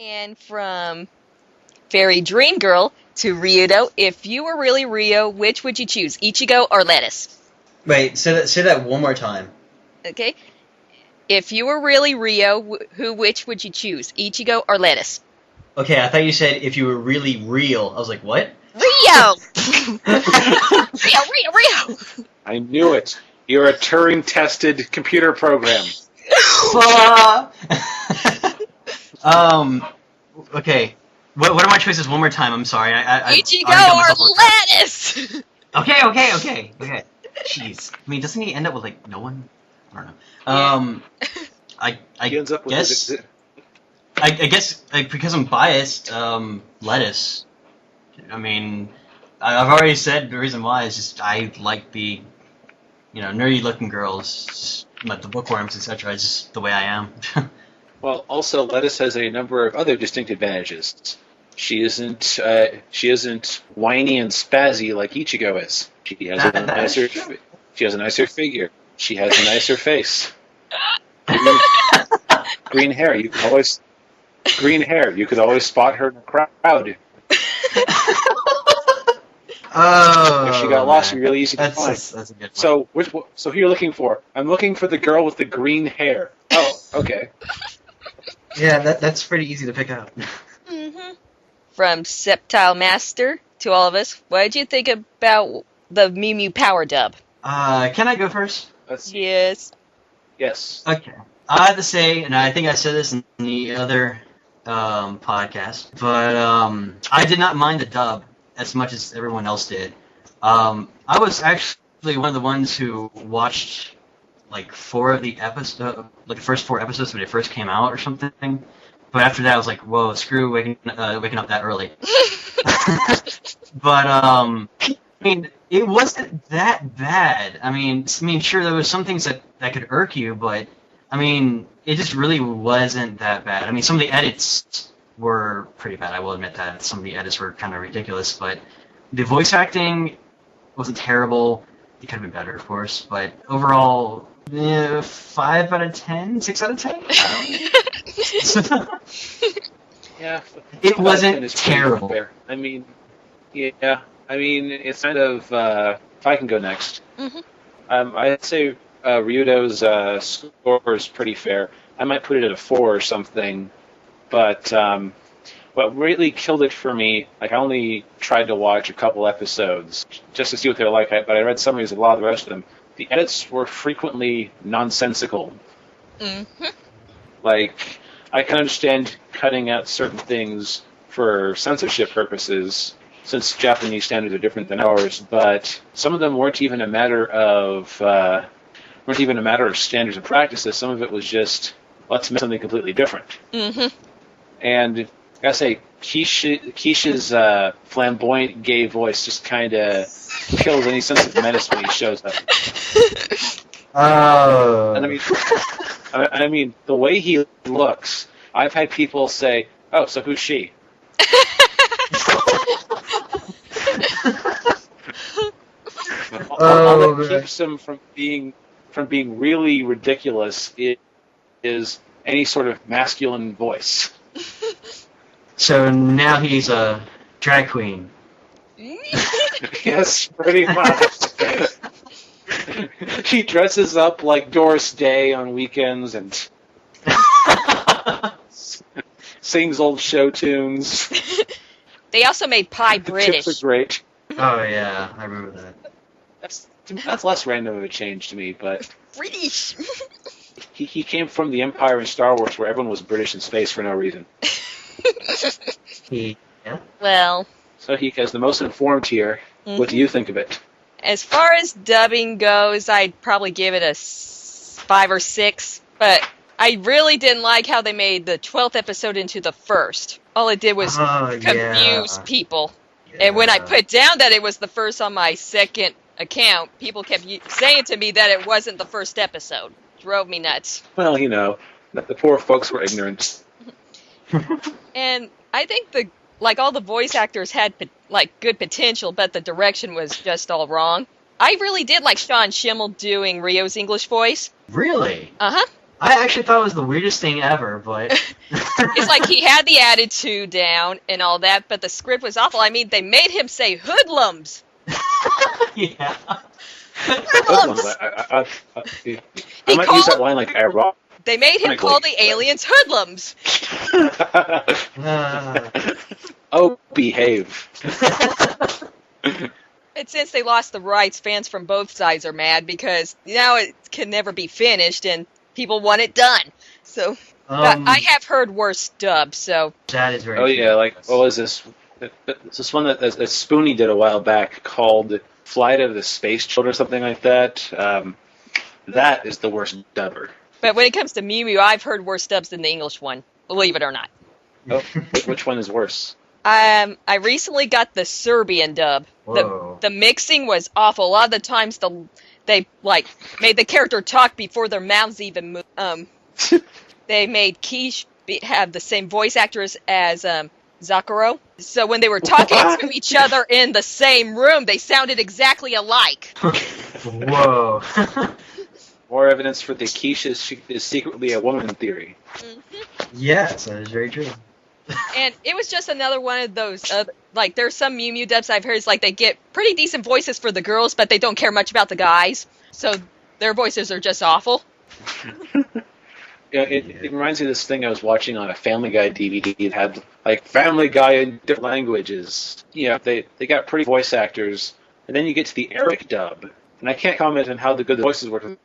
And from Fairy Dream Girl to Ryudo, if you were really Ryo, which would you choose, Ichigo or Lettuce? Wait, say that one more time. Okay. If you were really Ryo, which would you choose, Ichigo or Lettuce? Okay, I thought you said if you were really real. I was like, what? Rio! Rio! I knew it. You're a Turing-tested computer program. Okay. What are my choices one more time? I'm sorry. Ichigo or Lettuce! Okay. Jeez. I mean, doesn't he end up with, like, no one? I don't know. I He ends up with guess... I guess, like, because I'm biased, Lettuce. I mean, I've already said the reason why is just I like the, nerdy-looking girls, just, like the bookworms, etc. It's just the way I am. Well, also, Lettuce has a number of other distinct advantages. She isn't whiny and spazzy like Ichigo is. She has a nicer figure. She has a nicer face. Green hair. You could always spot her in a crowd. Oh, if she got lost, it'd be really easy to find. That's a good one. So who are you looking for? I'm looking for the girl with the green hair. Oh, okay. Yeah, that's pretty easy to pick out. Mm-hmm. From Septile Master to all of us, what did you think about the Mew Mew power dub? Can I go first? Yes. Yes. Okay. I have to say, and I think I said this in the other podcast, but I did not mind the dub as much as everyone else did. I was actually one of the ones who watched like the first 4 episodes when it first came out or something. But after that, I was like, whoa, screw waking up that early. But I mean, it wasn't that bad. I mean, sure, there was some things that could irk you, but I mean, it just really wasn't that bad. I mean, some of the edits were pretty bad. I will admit that some of the edits were kind of ridiculous, but the voice acting wasn't terrible. It could have been better, of course, but overall, 5 out of 10, 6 out of 10. Yeah, it wasn't terrible. Fair. I mean, yeah. I mean, it's kind of. If I can go next, I'd say Ryudo's score is pretty fair. I might put it at a 4 or something, but what really killed it for me, like I only tried to watch a couple episodes just to see what they were like, but I read summaries of a lot of the rest of them. The edits were frequently nonsensical. Mm-hmm. Like, I can understand cutting out certain things for censorship purposes, since Japanese standards are different than ours, but some of them weren't even a matter of standards and practices. Some of it was just, let's make something completely different. Mm-hmm. And I gotta say, Keisha's flamboyant gay voice just kind of kills any sense of menace when he shows up. Oh. And I mean, the way he looks, I've had people say, "Oh, so who's she?" All that keeps him from being really ridiculous is any sort of masculine voice. So now he's a drag queen. Yes, pretty much. He dresses up like Doris Day on weekends and sings old show tunes. They also made Pie The British. tips are great. Oh yeah, I remember that. That's less random of a change to me, but British. he came from the Empire in Star Wars where everyone was British in space for no reason. Yeah. Well, So he has the most informed here. What do you think of it? as far as dubbing goes, I'd probably give it a 5 or 6, but I really didn't like how they made the 12th episode into the first. All it did was confuse people. Yeah. And when I put down that it was the first on my second account, people kept saying to me that it wasn't the first episode. Drove me nuts. Well, the poor folks were ignorant. And I think all the voice actors had good potential, but the direction was just all wrong. I really did like Sean Schimmel doing Rio's English voice. Really? Uh-huh. I actually thought it was the weirdest thing ever, but It's like he had the attitude down and all that, but the script was awful. I mean, they made him say hoodlums. yeah. Hoodlums. I might use that line like ironic. They made him call the aliens hoodlums. Oh, behave. And since they lost the rights, fans from both sides are mad because now it can never be finished and people want it done. So, but I have heard worse dubs, so. That is very Oh, true. yeah, like, what was this? This one that Spoonie did a while back called Flight of the Space Children or something like that. That is the worst dubber. But when it comes to Mew Mew, I've heard worse dubs than the English one, believe it or not. Oh, which one is worse? I recently got the Serbian dub. The mixing was awful. A lot of the times they like made the character talk before their mouths even move. They made Kish have the same voice actress as Zakuro. So when they were talking to each other in the same room, they sounded exactly alike. Whoa. More evidence for the Quiche is secretly a woman theory. Mm-hmm. Yes, that is very true. And it was just another one of those, like, there's some Mew Mew dubs I've heard, it's like they get pretty decent voices for the girls, but they don't care much about the guys. So their voices are just awful. Yeah, it reminds me of this thing I was watching on a Family Guy DVD. It had, like, Family Guy in different languages. Yeah, they got pretty voice actors. And then you get to the Arabic dub. And I can't comment on how good the voices were, because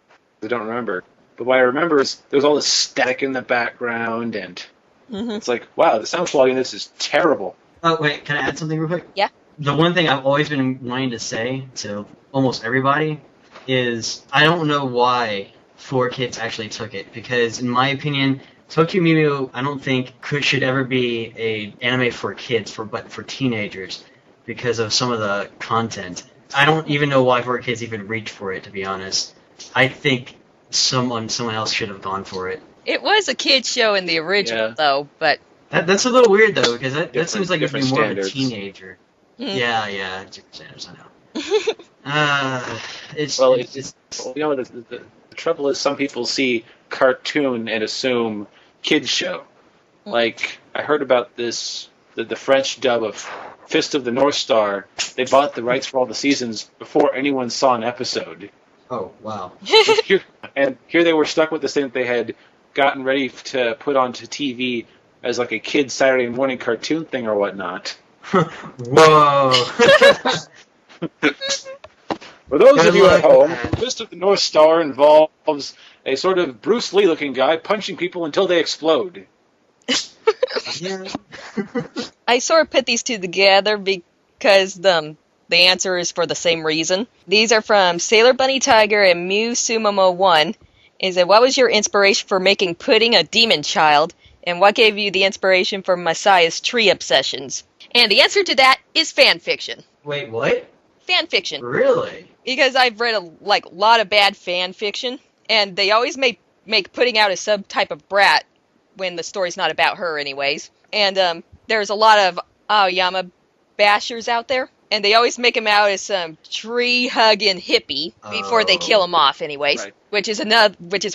I don't remember. But what I remember is there was all this static in the background, and it's like, wow, the sound quality in this is terrible. Oh, wait, can I add something real quick? Yeah. The one thing I've always been wanting to say to almost everybody is I don't know why 4Kids actually took it, because in my opinion, Tokyo Mew Mew I don't think should ever be a anime for kids, but for teenagers, because of some of the content. I don't even know why 4Kids even reached for it, to be honest. I think someone else should have gone for it. It was a kid's show in the original, though, but... That's a little weird, though, because that seems like it'd be more standards. of a teenager. Yeah, different standards, I know. It's just... You know, the trouble is some people see cartoon and assume kids show. Like, I heard about this, the French dub of Fist of the North Star. They bought the rights for all the seasons before anyone saw an episode. Oh, wow. And here they were stuck with this thing that they had gotten ready to put onto TV as like a kid's Saturday morning cartoon thing or whatnot. Whoa. For those of you at home, Fist of the North Star involves a sort of Bruce Lee looking guy punching people until they explode. Yeah. I sort of put these two together because the answer is for the same reason. These are from Sailor Bunny Tiger and Mew Sumomo 1. Is that what was your inspiration for making Pudding a demon child? And what gave you the inspiration for Messiah's tree obsessions? And the answer to that is fan fiction. Wait, what? Fan fiction. Really? Because I've read a lot of bad fan fiction, and they always make Pudding out a subtype of brat when the story's not about her anyways. And there's a lot of Aoyama bashers out there, and they always make him out as some tree-hugging hippie before they kill him off anyways. Right. Which is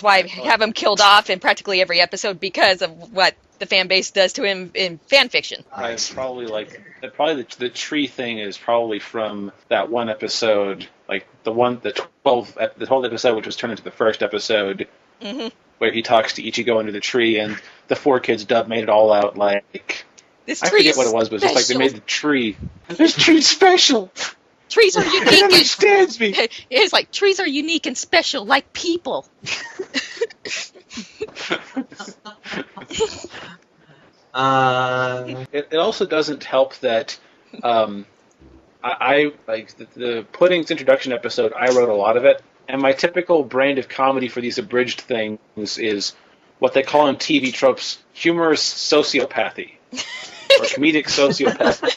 why I have him killed off in practically every episode because of what the fan base does to him in fan fiction. The tree thing is probably from that one episode, like the 12th episode, which was turned into the first episode, where he talks to Ichigo under the tree, and the 4Kids dub made it all out like this I tree forget what it was, but it's just like they made the tree. This tree's special. Trees are unique. It understands me. It's like trees are unique and special, like people. It also doesn't help that I like the Pudding's introduction episode. I wrote a lot of it, and my typical brand of comedy for these abridged things is what they call in TV tropes humorous sociopathy or comedic sociopathy.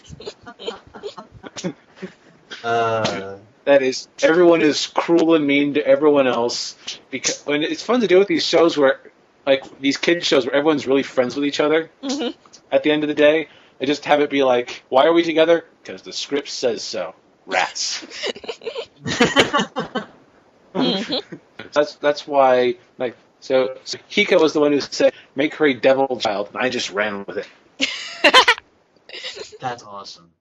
That is, everyone is cruel and mean to everyone else. Because when it's fun to do with these shows where, like these kids shows where everyone's really friends with each other. At the end of the day, they just have it be like, "Why are we together? Because the script says so." Rats. That's why, like, So Hiko was the one who said, "Make her a devil child," and I just ran with it. That's awesome.